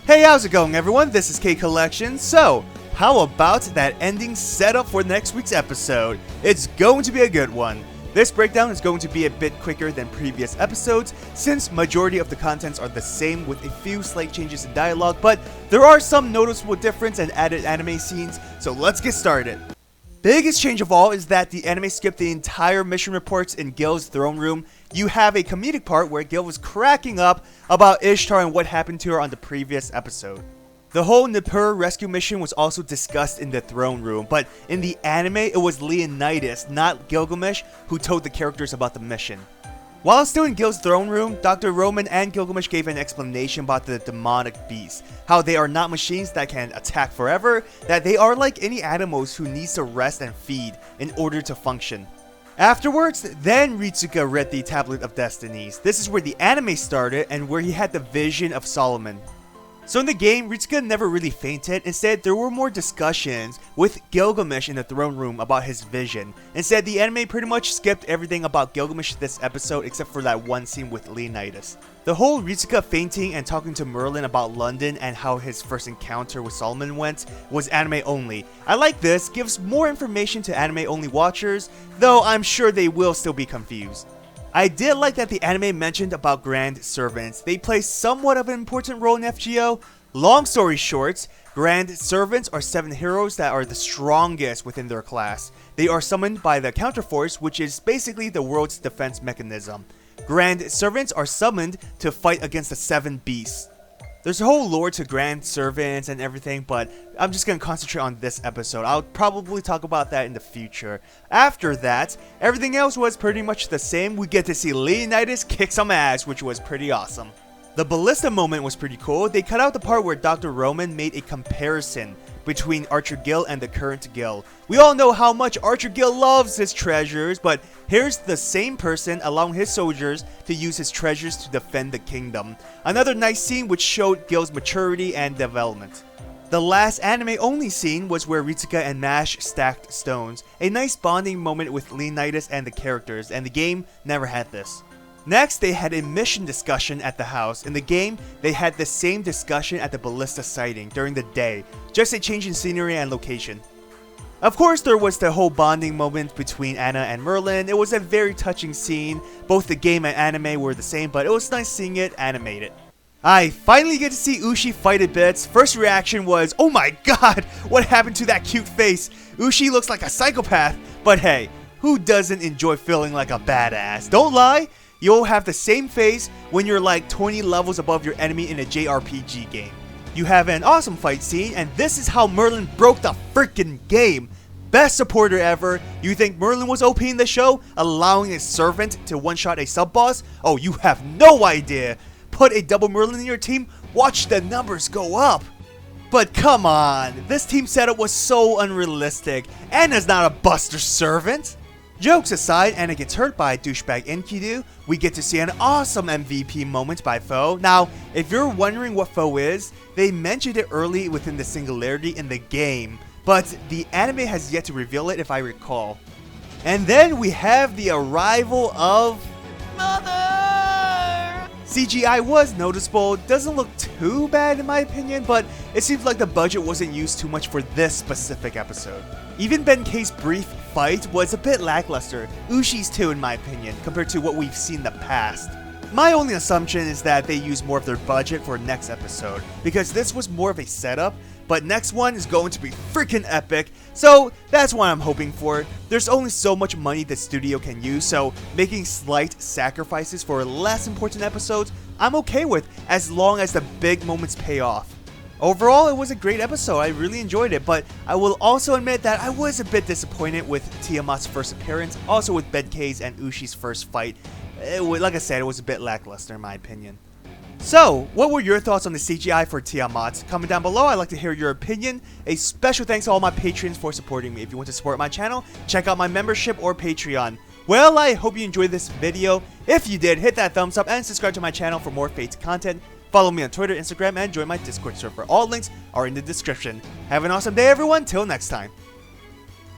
Hey, how's it going everyone? This is K Collection. So, how about that ending setup for next week's episode? It's going to be a good one. This breakdown is going to be a bit quicker than previous episodes since majority of the contents are the same with a few slight changes in dialogue, but there are some noticeable difference and added anime scenes, so let's get started. Biggest change of all is that the anime skipped the entire mission reports in Gil's throne room. You have a comedic part where Gil was cracking up about Ishtar and what happened to her on the previous episode. The whole Nippur rescue mission was also discussed in the throne room, but in the anime it was Leonidas, not Gilgamesh, who told the characters about the mission. While still in Gil's throne room, Dr. Roman and Gilgamesh gave an explanation about the demonic beasts, how they are not machines that can attack forever, that they are like any animals who needs to rest and feed in order to function. Afterwards, then Ritsuka read the Tablet of Destinies. This is where the anime started and where he had the vision of Solomon. So in the game, Ritsuka never really fainted. Instead, there were more discussions with Gilgamesh in the throne room about his vision. Instead, the anime pretty much skipped everything about Gilgamesh this episode except for that one scene with Leonidas. The whole Ritsuka fainting and talking to Merlin about London and how his first encounter with Solomon went was anime only. I like this, gives more information to anime only watchers, though I'm sure they will still be confused. I did like that the anime mentioned about Grand Servants. They play somewhat of an important role in FGO. Long story short, Grand Servants are 7 heroes that are the strongest within their class. They are summoned by the Counterforce, which is basically the world's defense mechanism. Grand Servants are summoned to fight against the 7 beasts. There's a whole lore to Grand Servants and everything, but I'm just going to concentrate on this episode. I'll probably talk about that in the future. After that, everything else was pretty much the same. We get to see Leonidas kick some ass, which was pretty awesome. The ballista moment was pretty cool. They cut out the part where Dr. Roman made a comparison between Archer Gil and the current Gil. We all know how much Archer Gil loves his treasures, but here's the same person allowing his soldiers to use his treasures to defend the kingdom. Another nice scene which showed Gil's maturity and development. The last anime only scene was where Ritsuka and Mash stacked stones. A nice bonding moment with Leonidas and the characters, and the game never had this. Next, they had a mission discussion at the house. In the game, they had the same discussion at the ballista sighting during the day, just a change in scenery and location. Of course, there was the whole bonding moment between Anna and Merlin. It was a very touching scene. Both the game and anime were the same, but it was nice seeing it animated. I finally get to see Ushi fight a bit. First reaction was, oh my god, what happened to that cute face? Ushi looks like a psychopath, but hey, who doesn't enjoy feeling like a badass? Don't lie. You'll have the same face when you're like 20 levels above your enemy in a JRPG game. You have an awesome fight scene, and this is how Merlin broke the freaking game. Best supporter ever. You think Merlin was OP in the show, allowing his servant to one-shot a sub-boss? Oh, you have no idea. Put a double Merlin in your team, watch the numbers go up. But come on, this team setup was so unrealistic. Anna's not a buster servant. Jokes aside, Anna gets hurt by douchebag Enkidu. We get to see an awesome MVP moment by Foe. Now, if you're wondering what Foe is, they mentioned it early within the Singularity in the game, but the anime has yet to reveal it if I recall. And then we have the arrival of Mother! CGI was noticeable, doesn't look too bad in my opinion, but it seems like the budget wasn't used too much for this specific episode. Even Benkei's brief fight was a bit lackluster, Ushi's too in my opinion, compared to what we've seen in the past. My only assumption is that they used more of their budget for next episode, because this was more of a setup, but next one is going to be freaking epic, so that's what I'm hoping for. There's only so much money the studio can use, so making slight sacrifices for less important episodes, I'm okay with, as long as the big moments pay off. Overall, it was a great episode. I really enjoyed it, but I will also admit that I was a bit disappointed with Tiamat's first appearance, also with Benkei's and Ushi's first fight. Like I said, it was a bit lackluster in my opinion. So, what were your thoughts on the CGI for Tiamat? Comment down below, I'd like to hear your opinion. A special thanks to all my patrons for supporting me. If you want to support my channel, check out my membership or Patreon. Well, I hope you enjoyed this video. If you did, hit that thumbs up and subscribe to my channel for more Fate content. Follow me on Twitter, Instagram, and join my Discord server. All links are in the description. Have an awesome day, everyone. Till next time.